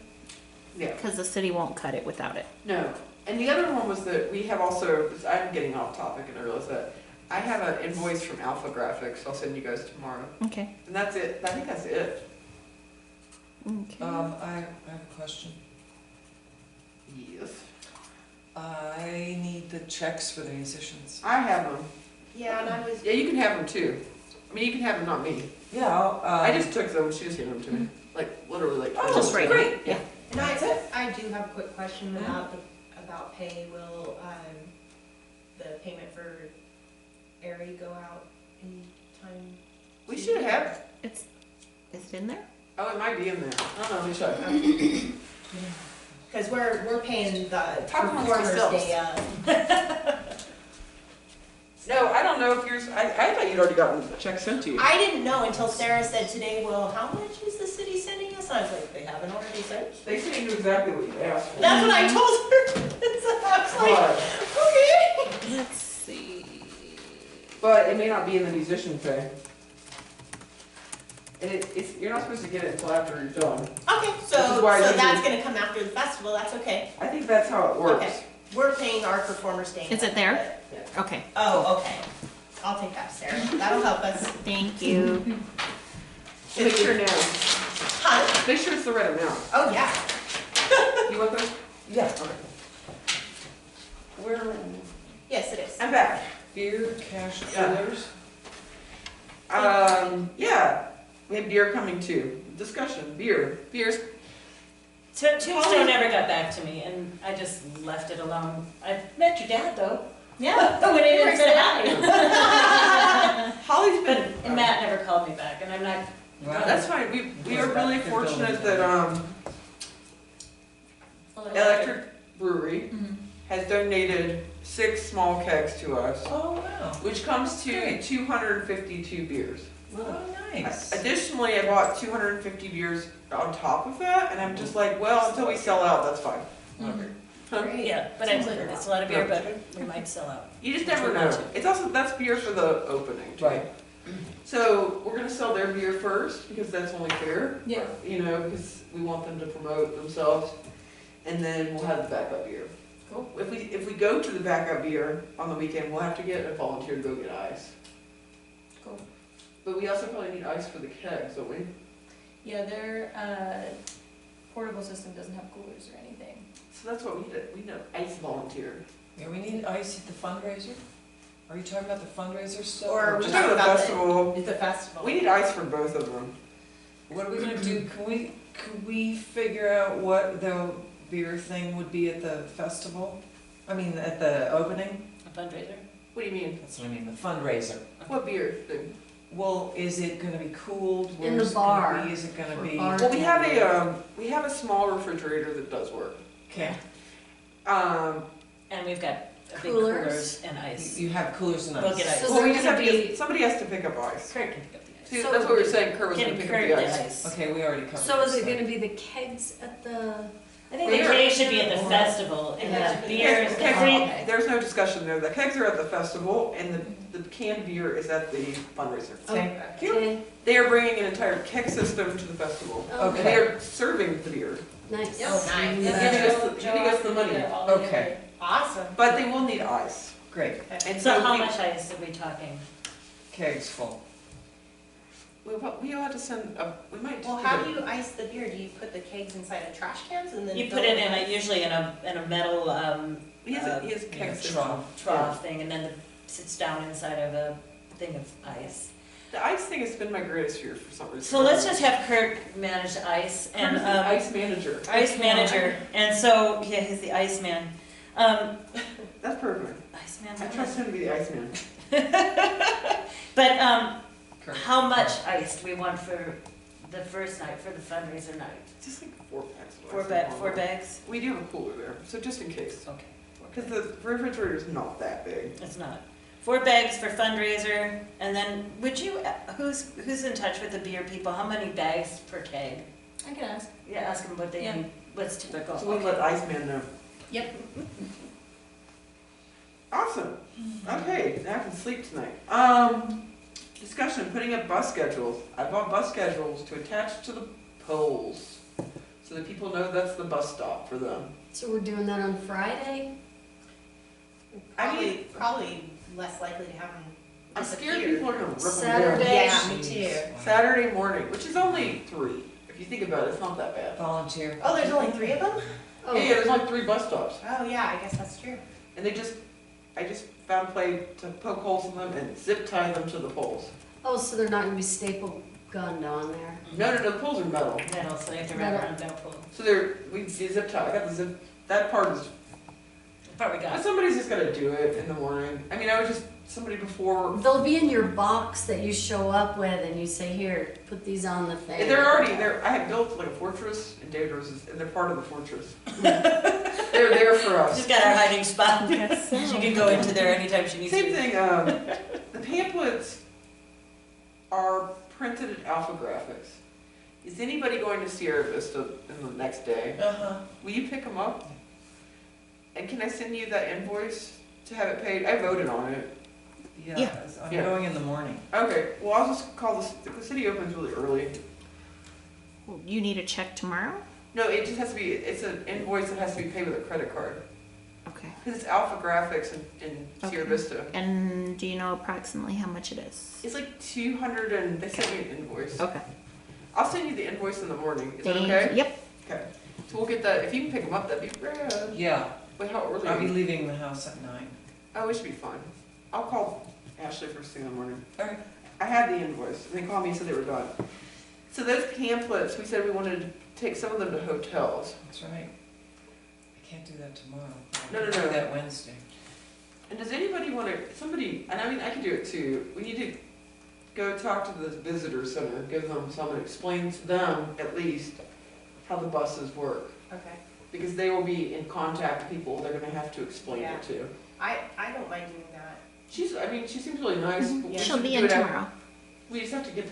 Yeah. because the city won't cut it without it. No. And the other one was that we have also, I'm getting off topic and I realize that, I have an invoice from Alpha Graphics I'll send you guys tomorrow. Okay. And that's it. I think that's it. Okay. I have a question. Yes. I need the checks for the musicians. I have them. Yeah, and I was. Yeah, you can have them too. I mean, you can have them, not me. Yeah, I'll, I just took them, she just gave them to me. Like, literally, like. Oh, Just right. great. Yeah. And I do have a quick question about pay. Will the payment for Aerie go out anytime? We should have. Is it in there? Oh, it might be in there. I don't know, let me check. Because we're paying the Talk amongst Performers yourselves. Day. No, I don't know if yours, I thought you'd already gotten the check sent to you. I didn't know until Sarah said today, well, how much is the city sending us? I was like, they haven't already sent. They said you knew exactly what you asked for. That's what I told her. So I was like, But, okay. Let's see. but it may not be in the musician pay. And it's, you're not supposed to get it until after you're done. Okay, so, Which is so why I usually- that's gonna come after the festival, that's okay. I think that's how it works. Okay. We're paying our Performers Day. Is it there? Yeah. Okay. Oh, okay. I'll take that, Sarah. That'll help us. Thank you. Make sure now. Huh? Make sure it's the right amount. Oh, yeah. You want those? Yeah. Okay. Where? Yes, it is. I'm back. Beer, cash, Yeah. coolers. Yeah, we have beer coming too. Discussion, beer's, So Tombstone never got back to me and I just left it alone. I met your dad though. Yeah. When he didn't say hi. Holly's But been, and Matt never called me back and I'm not, Wow. that's fine, we are really fortunate that, Electric. Electric Brewery Mhm. has donated 6 small kegs to us, Oh, wow. which comes to Great. 252 beers. Oh, nice. Additionally, I bought 250 beers on top of that, and I'm just like, well, until we sell out, that's fine. Mhm. Huh? Yeah, but Sounds like a it's a lot of beer, but we might sell out. You just never know. It's also, that's beer for the opening too. Right. So we're gonna sell their beer first, because that's only fair. Yeah. You know, because we want them to promote themselves, and then we'll have the backup beer. Cool. If we go to the backup beer on the weekend, we'll have to get a volunteer to go get ice. Cool. But we also probably need ice for the kegs, don't we? Yeah, their portable system doesn't have coolers or anything. So that's what we need an ice volunteer. Yeah, we need ice at the fundraiser? Are you talking about the fundraiser stuff? Or We're we talking talking about the about festival. It's a festival. We need ice for both of them. What are we gonna do? Could we figure out what the beer thing would be at the festival? I mean, at the opening? A fundraiser? What do you mean? That's what I mean, the fundraiser. What beer thing? Well, is it gonna be cooled? In the Where's it gonna bar. be? Is it gonna For be? bar. Well, we have a small refrigerator that does work. Okay, And we've got big Coolers. coolers and ice. you have coolers and ice. We'll get ice. So Well, we they're just have gonna to be, get, somebody has to pick up ice. Kurt can pick up the ice. See, So- that's what we were saying, Kurt was gonna Can pick Kurt up the the ice. ice? Okay, we already covered so is this it then. gonna be the kegs at the, I think the cake should be at the festival and Yeah. the beer is the Kegs- free. There's no discussion there. The kegs are at the festival and the canned beer is at the fundraiser. Okay. okay, They are bringing an entire keg system to the festival. And Okay. they are serving the beer, nice. Oh, nice. giving us the money. Okay, Awesome. But they will need ice. great. And So how we- much ice are we talking? Kegs full. we ought to send we might. Well, how do you ice the beer? Do you put the kegs inside of trash cans and then? You fill put it with in ice? usually in a metal, He has kegs. trough thing, and then it sits down inside of a thing of ice. The ice thing has been my greatest fear for some reason. So let's just have Kurt manage the ice and, Kurt's the ice manager. ice manager, and so, yeah, he's the ice man. That's perfect. Ice man. I trust him to be the ice man. But, Kurt. how much ice do we want for the first night, for the fundraiser night? Just like 4 packs. of Four ice. four bags? We do have a cooler there, so just in case. Okay. Because the refrigerator is not that big. It's not. 4 bags for fundraiser, and then would you, who's in touch with the beer people? How many bags per keg? I can ask. Yeah, ask them what they Yeah. need, what's typical. So we'll let Iceman know. Yep. Awesome. Okay, now I can sleep tonight. Discussion, putting up bus schedules. I bought bus schedules to attach to the poles, so that people know that's the bus stop for them. So we're doing that on Friday? Probably less likely to have them I'm scared disappear. people are gonna rip them down. Saturday? Yeah, me too. Saturday morning, which is only 3. If you think about it, it's not that bad. Volunteer. Oh, there's only 3 of them? Oh, Yeah, there's like 3 bus stops. Oh, yeah, I guess that's true. And I just found a way to poke holes in them and zip tie them to the poles. oh, so they're not gonna be staple gunned on there? No, the poles are metal. Metal, so they have to wrap around metal pole. So we zip tie, I got the zip, that part is, Part we got. but somebody's just gotta do it in the morning. I mean, I was just, somebody before, They'll be in your box that you show up with and you say, here, put these on the thing. they're already there. I had built like a fortress in David Rose's, and they're part of the fortress. They're there for us. She's got our hiding spot. Guess so. She can go into there anytime she needs to. Same thing, the pamphlets are printed in alpha graphics. Is anybody going to Sierra Vista in the next day? Uh-huh. Will you pick them up? And can I send you that invoice to have it paid? I voted on it. Yeah, I'm Yeah. going in the morning. Okay, well, I'll just call the city opens really early. You need a check tomorrow? No, it just has to be, it's an invoice that has to be paid with a credit card. Okay. Because it's alpha graphics in Sierra Okay. Vista. And do you know approximately how much it is? It's like 200 and they sent me an invoice. Okay. I'll send you the invoice in the morning. Is that Thank okay? you. Yep. Okay. So we'll get that, if you can pick them up, that'd be rad. Yeah, Wait, how early? I'll be leaving the house at 9. Oh, it should be fine. I'll call Ashley first thing in the morning. Okay. I had the invoice, and they called me and said they were done. So those pamphlets, we said we wanted to take some of them to hotels. That's right. I can't do that tomorrow. I No, can no, no. do that Wednesday. And does anybody want to, somebody, and I mean, I can do it too, we need to go talk to the visitor center, give them some, and explain to them at least how the buses work. Okay. Because they will be in contact with people they're gonna have to explain Yeah. it to. I don't mind doing that. She seems really nice. but we She'll should be do in it after- tomorrow. We just have to get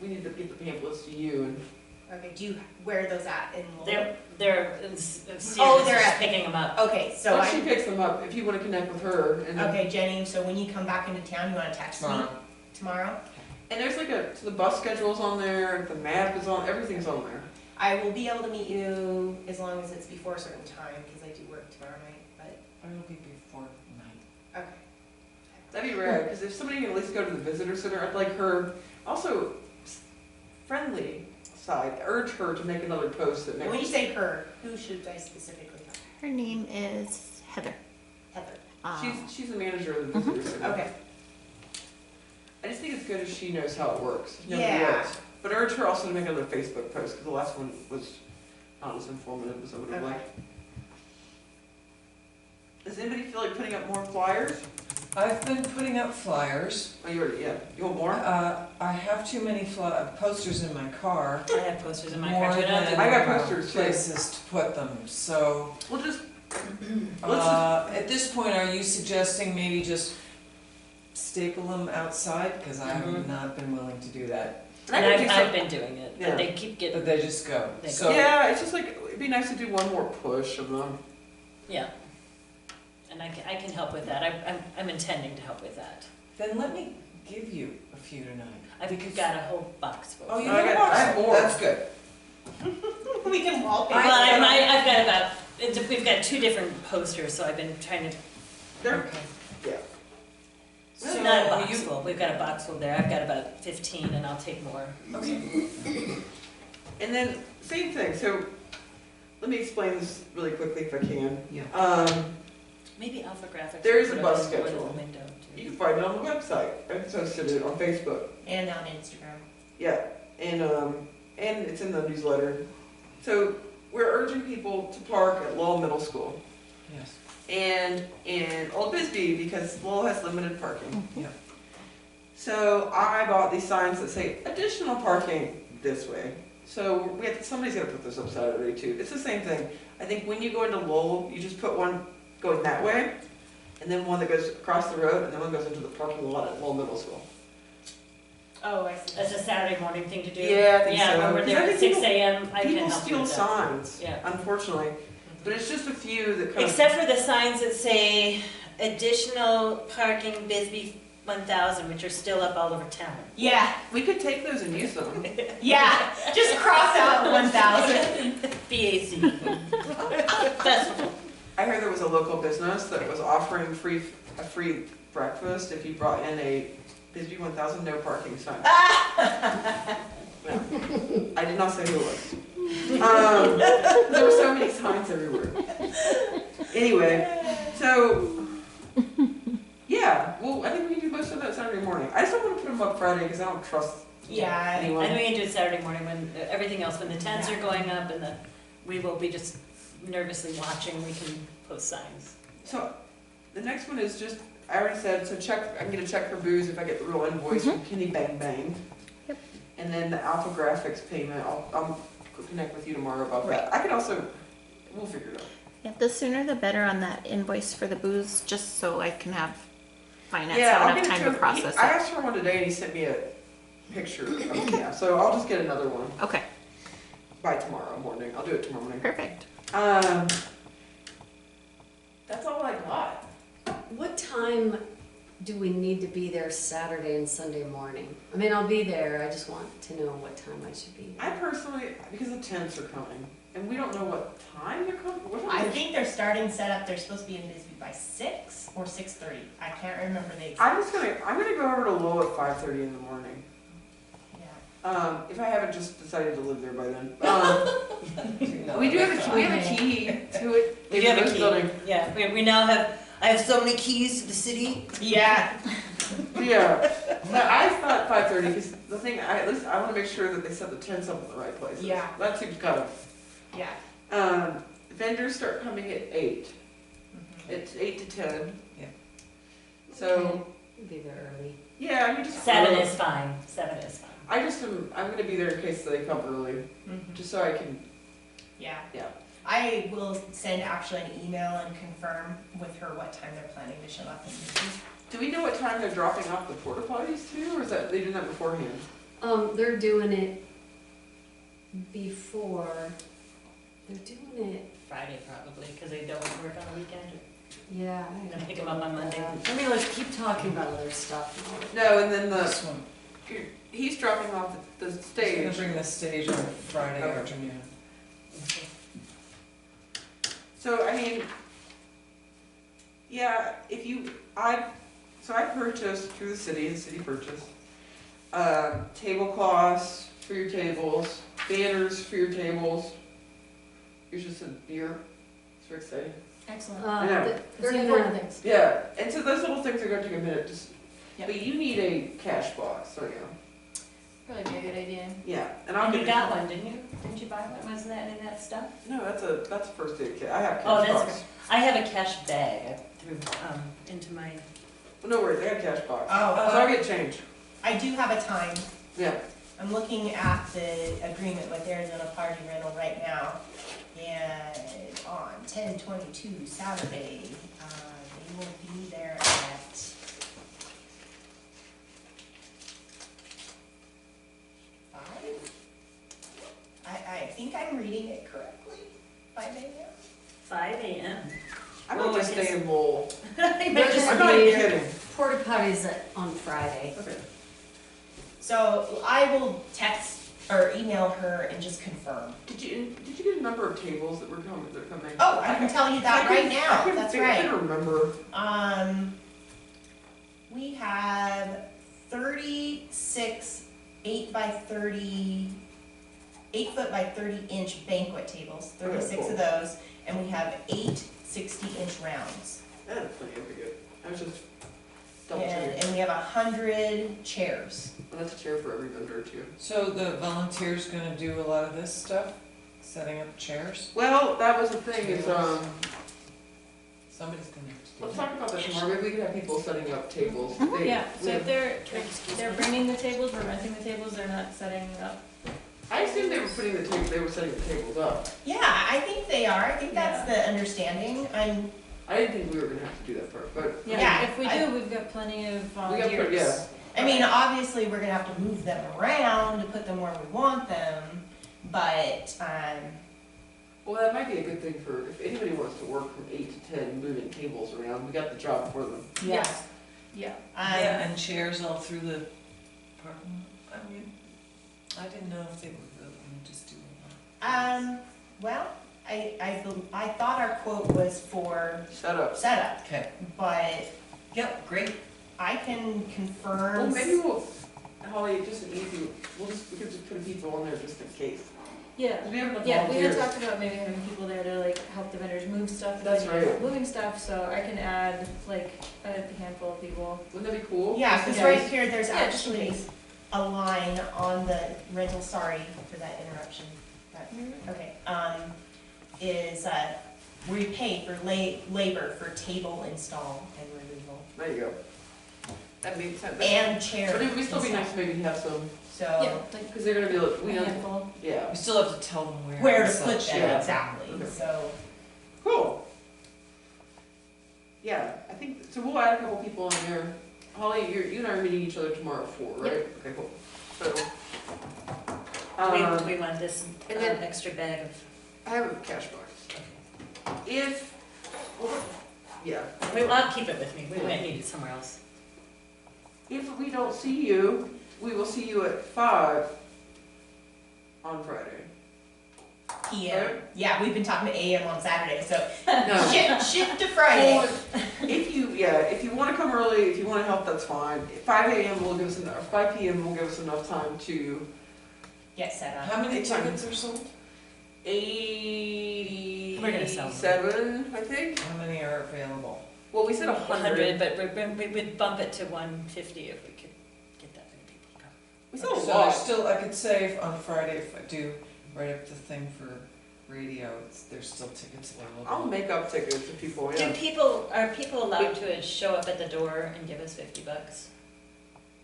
we need to get the pamphlets to you and. Okay, do you, where are those at in Lowell? They're Oh, Stevens they're is at- picking them up. Okay, so Once she picks them up, if you wanna connect with her and. okay, Jenny, so when you come back into town, you wanna text me Tomorrow. tomorrow? And there's so the bus schedule's on there, the map is on, everything's on there. I will be able to meet you as long as it's before a certain time, because I do work tomorrow night, but, I will be before 9. okay. That'd be rad, because if somebody can at least go to the visitor center, I'd like her, also, friendly side, urge her to make another post that And when you makes. say her, who should I specifically talk to? Her name is Heather. Heather. She's the manager of the visitor center. Okay, I just think it's good if she knows how it works. if nobody Yeah. else. But urge her also to make another Facebook post, because the last one was not as informative as I would have Okay. liked. Does anybody feel like putting up more flyers? I've been putting up flyers. Oh, you already, yeah. You want more? I have too many posters in my car. I have posters in my More car too. than I got posters, too. places to put them, so. We'll just, At this point, are you suggesting maybe just staple them outside? Because I have Mhm. not been willing to do that. And I could do I've been doing it, Yeah. but they keep getting, But they just go. They go. So, yeah, it's just like, it'd be nice to do one more push of them. yeah. And I can help with that. I'm intending to help with that. then let me give you a few tonight. I've got a whole box full. Oh, you Oh, I have got- I have more? more. That's good. we can wallpaper. Well, I've got we've got 2 different posters, so I've been trying to, They're, Okay. yeah. So not a box full, we've got a box full there, I've got about 15 and I'll take more. Okay. And then, same thing, so, let me explain this really quickly if I can. Yeah. Maybe Alpha Graphics. There is will a put bus up in schedule. the window, too. You can find it on the website, I posted it on Facebook. And on Instagram. Yeah, and it's in the newsletter. So, we're urging people to park at Lowell Middle School. Yes. And in Old Bisbee, because Lowell has limited parking. Yeah. So I bought these signs that say additional parking this way. So somebody's gonna put this up Saturday too. It's the same thing. I think when you go into Lowell, you just put one going that way, and then one that goes across the road, and then one goes into the parking lot at Lowell Middle School. Oh, I see. That's a Saturday morning thing to do. Yeah, I think so. Yeah, when we're Because there I at think 6 AM, I can People help you steal with that. signs, Yeah. unfortunately, but it's just a few that kind of. Except for the signs that say additional parking Bisbee 1000, which are still up all over town. Yeah, We could take those and use them. yeah, just cross out 1,000. BAC. Festival. I heard there was a local business that was offering a free breakfast if you brought in a Bisbee 1000 no parking sign. No. I did not say who it was. There were so many signs everywhere. Anyway, so yeah, well, I think we can do most of that Saturday morning. I just don't want to put them up Friday because I don't trust Yeah, anyone. I think we can do it Saturday morning when everything else, when the tents are going up and we will be just nervously watching, we can post signs. So the next one is just, I already said, so I can get a check for booze if I get the real invoice from Kenny Bang Bang. Yep. And then the Alpha Graphics payment, I'll connect with you tomorrow about that. I could also, we'll figure it out. Yeah, the sooner the better on that invoice for the booze, just so I can have finance Yeah, have I'll enough get it time to to him. process I it. asked for one today and he sent me a picture of it, yeah, so I'll just get another one Okay, by tomorrow morning. I'll do it tomorrow morning. perfect. That's all I got. What time do we need to be there Saturday and Sunday morning? I mean, I'll be there, I just want to know what time I should be I there. personally, because the tents are coming, and we don't know what time they're coming. I think they're starting setup, they're supposed to be in Bisbee by 6 or 6:30. I can't remember the exact. I'm gonna go over to Lowell at 5:30 in the morning. Yeah. If I haven't just decided to live there by then. We have a key to it. We do have a This key. building. Yeah, we now I have so many keys to the city. Yeah. Yeah, but I thought 5:30 because the thing, at least I wanna make sure that they set the tents up in the right places. Yeah. That seems kind of, Yeah. vendors start coming at 8. Mhm. It's 8 to 10. Yeah. So, I'll be there early. yeah, I mean, just. 7 is fine, 7 is fine. I'm gonna be there in case they come early, Mhm. just so I can, Yeah. yeah. I will send actually an email and confirm with her what time they're planning to show up in Bisbee. Do we know what time they're dropping off the porta potties too, or is that, they do that beforehand? They're doing it before, they're doing it, Friday probably, because they don't work on the weekend. yeah. I'm gonna pick 'em up on Monday. I mean, let's keep talking about other stuff. No, and then This one, he's dropping off the he's gonna stage. bring the stage on Friday Okay. afternoon. So, I mean, yeah, I purchased through the city purchased, tablecloths for your tables, banners for your tables. Here's just a beer, it's very exciting. Excellent. I know. They're It's gonna, things. Yeah, and so those little things are gonna take a minute, Yep. but you need a cash box, don't you? Probably be a good idea. Yeah, and I'll And get you it. got one, didn't you? Didn't you buy one? Wasn't that in that stuff? No, that's a first aid kit, I have Oh, cash that's box. I have a cash bag I threw into my. No worries, I got a cash box. Oh, So I'll get change, I do have a time. yeah. I'm looking at the agreement with Arizona Party Rental right now, and on 10/22 Saturday, they will be there at 5? I think I'm reading it correctly, 5 a.m.? 5 a.m. I Oh, might just I stay guess- in Lowell. I They're just- just- I'm not be- kidding. porta potties on Friday. Okay. So I will text or email her and just confirm. Did you get a number of tables that are coming? Oh, I can tell you that I right couldn't now, think- that's I right. couldn't remember. We have 36 8 by 30, 8 foot by 30-inch banquet tables, 36 cool. of those, and we have 8 60-inch rounds. That's plenty of good. I was just double checking. And we have 100 chairs. Well, that's a chair for every vendor too. So the volunteers gonna do a lot of this stuff, setting up chairs? Well, that was the thing is, Somebody's gonna have to do let's that. talk about that tomorrow. Maybe we could have people setting up tables. They- Yeah, we so have- if they're bringing the tables, we're renting the tables, they're not setting up. I assumed they were putting the table, they were setting the tables up. Yeah, I think they are. I think that's the understanding. I didn't think we were gonna have to do that part, but Yeah, If we do, we've got plenty of volunteers. yeah. I mean, obviously, we're gonna have to move them around to put them where we want them, but, Well, that might be a good thing for, if anybody wants to work from 8 to 10, moving tables around, we got the job for them. yeah. Yeah. Yeah, and chairs all through the parking lot. I mean, I didn't know if they were really gonna just do it. Well, I thought our quote was for Set up. setup, Okay. but Yep, great. I can Well, confirm. maybe we'll, Holly, just an easy, we could just put people on there just in case. Yeah. 'Cause we have enough Yeah, we had volunteers. talked about maybe having people there to like help the vendors move stuff. if That's they need right. Moving stuff, so I can add like a handful of people. Wouldn't that be cool? Yeah, Just in because right case. here, there's Yeah, just in actually case. a line on the rental, sorry for that interruption. Okay, is, we pay for labor for table install and removal, There you go. That makes sense. and chair. But it would still be install. nice maybe to have some, Yeah, So, like because they're gonna be like, a we know, handful. yeah. We still have to tell them where and to put such, them, yeah. exactly, Okay. so, Cool. Yeah, I think, so we'll add a couple people in there. Holly, you and I are meeting each other tomorrow at 4, right? Okay, cool. So, We want this and then- extra bag of, I have a cash box. If, yeah, I'll keep it with me, we might need it somewhere else. if we don't see you, we will see you at 5 on Friday. PM. Yeah, we've been talking to AM on Saturday, so No. shift to Friday. If you wanna come early, if you wanna help, that's fine. 5 AM will give us enough, or 5 PM will give us enough time to Get set up. How many It's fine. tickets are sold? We're gonna sell them. 87, I think. How many are available? Well, we said 100. 100, but we would bump it to 150 if we could get that many people to come. We said a So lot. there's still, I could say if on Friday, if I do write up the thing for radio, there's still tickets I'll available. make up tickets if people, Are yeah. people allowed to show up at the door and give us $50?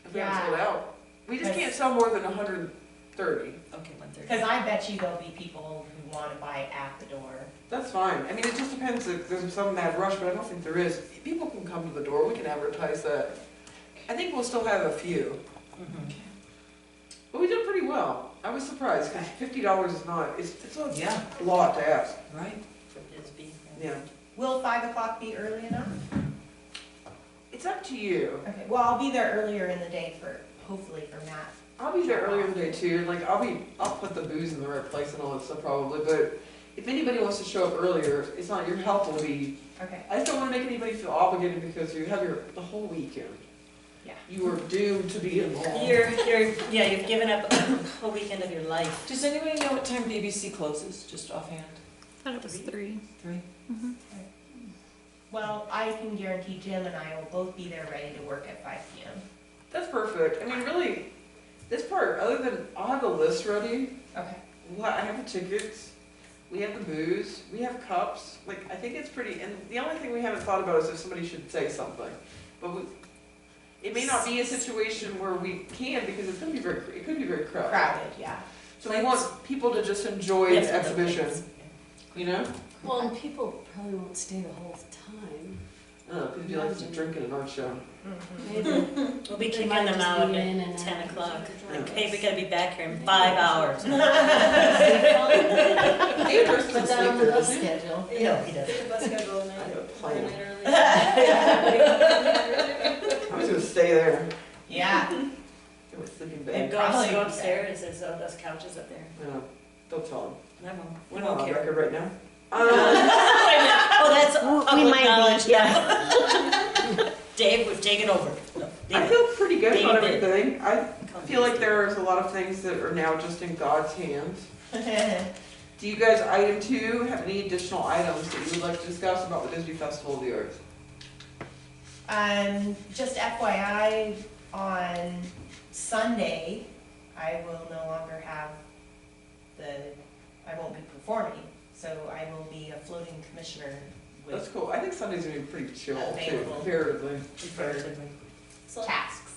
If we haven't sold out. We just That's- can't sell more than 130. Okay, 130. Because I bet you there'll be people who want to buy at the door. That's fine. I mean, it just depends if there's some mad rush, but I don't think there is. People can come to the door. We can advertise that. I think we'll still have a few. Mhm. But we did pretty well. I was surprised because $50 is not, it's Yeah, a lot to ask. right. For Bisbee. Yeah. Will 5 o'clock be early enough? It's up to you. Okay, well, I'll be there earlier in the day hopefully for Matt. I'll be there earlier in the day too, and like I'll put the booze in the right place and all that stuff probably, but if anybody wants to show up earlier, it's not, your help will be, Okay. I just don't wanna make anybody feel obligated because you have the whole weekend. Yeah. You are doomed to be involved. You've given up a whole weekend of your life. Does anybody know what time BBC closes, just offhand? I thought it was 3. 3? Well, I can guarantee Jim and I will both be there ready to work at 5 PM. That's perfect. I mean, really, this part, other than, I'll have the list ready, Okay. I have the tickets, we have the booze, we have cups, like, I think it's pretty, and the only thing we haven't thought about is if somebody should say something. But it may not be a situation where we can, because it could be very crowded. Crowded, yeah. So we want people to just enjoy Yes, the I love exhibition, things. you know? Well, and people probably won't stay the whole time. Because you like to drink at an art show. Maybe. We'll be They kicking might them just out be in at and 10 out. o'clock. Yeah. Like, hey, we gotta be back here in 5 hours. He works Put to that on the sleep bus there, doesn't he? schedule. No, he doesn't. The bus schedule and I have a then plan. early. I'm just gonna stay there. Yeah. Get my sleeping And bag. Go Probably- go upstairs, there's those couches up there. No, don't tell him. I won't. We're We not won't on care. record right now. Oh, that's We public might be, knowledge. yeah. Dave would take it over. No. I feel pretty good about David. everything. I feel like there's a lot of things that are now just in God's hands. Do you guys, item 2, have any additional items that you would like to discuss about the Bisbee Festival of the Arts? Just FYI, on Sunday, I will no longer have I won't be performing, so I will be a floating commissioner That's with cool. I think Sunday's gonna be pretty chill too, Available. comparatively. Comparatively. So tasks.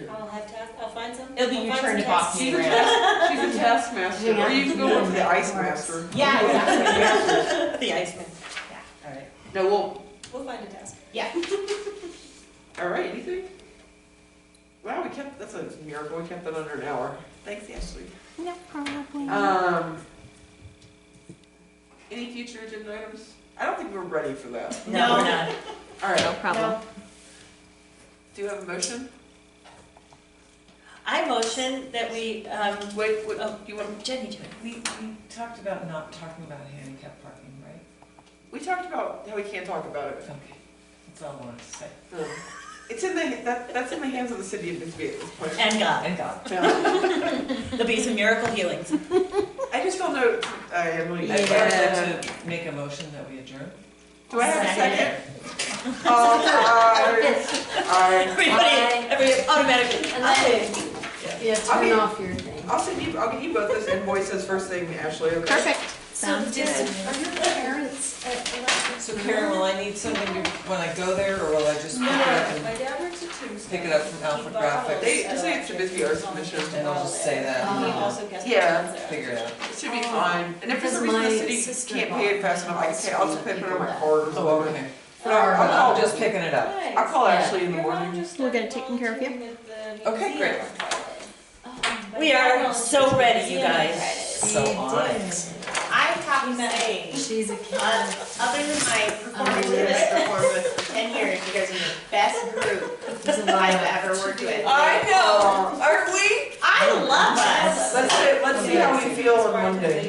I'll have tasks, I'll find some. It'll be I'll your find turn some to boss tasks. me She's a around. taskmaster, or you can go over to the ice master. Yeah, exactly. The Iceman. Yeah. All right. No, We'll find a task. Yeah. all right, anything? Wow, that's a miracle, we kept that under an hour. Thanks, Ashley. No problem. Any future agenda items? I don't think we're ready for that. No, we're not. All No right, problem. do you have a motion? I motion that we, Wait, oh, you want, Jenny do it. We talked about not talking about handicap parking, right? we talked about how we can't talk about it. Okay, that's all I wanted to say. It's in that's in the hands of the city of Bisbee at this point. And God. And God. There'll be some miracle healings. I just don't know, Emily, I'd like to make a motion that we adjourn. do I have a second? Everybody automatically. And then, yeah, turn Okay. off your thing. I'll get you both those invoices first thing, Ashley, okay? Perfect. So Sounds good. are your parents at So Karen, will I need something when I go there, or will I just pick it up and My dad works at Tombstone. pick it up from Alpha Graphics? They just say it's the Bisbee Arts Commission. And I'll just say that, He and also gets Yeah. my there. figure it out. It should be fine. And if for some Because reason the my city sister can't pay it fast enough, I can say, I'll just pay it on my card or something. Oh, okay. But I'll I'm just picking it up. Nice. I'll call Yeah. Ashley in the Your mom morning. just We'll get it started taken care of you. volunteering at the Okay, museum great. on Friday. We are so ready, you guys. So on it. I have to say, She's a kid. other than my performance in this performance for 10 years, you guys are the best group I've ever worked with. I know, aren't we? I love us. Let's see how we feel on Monday.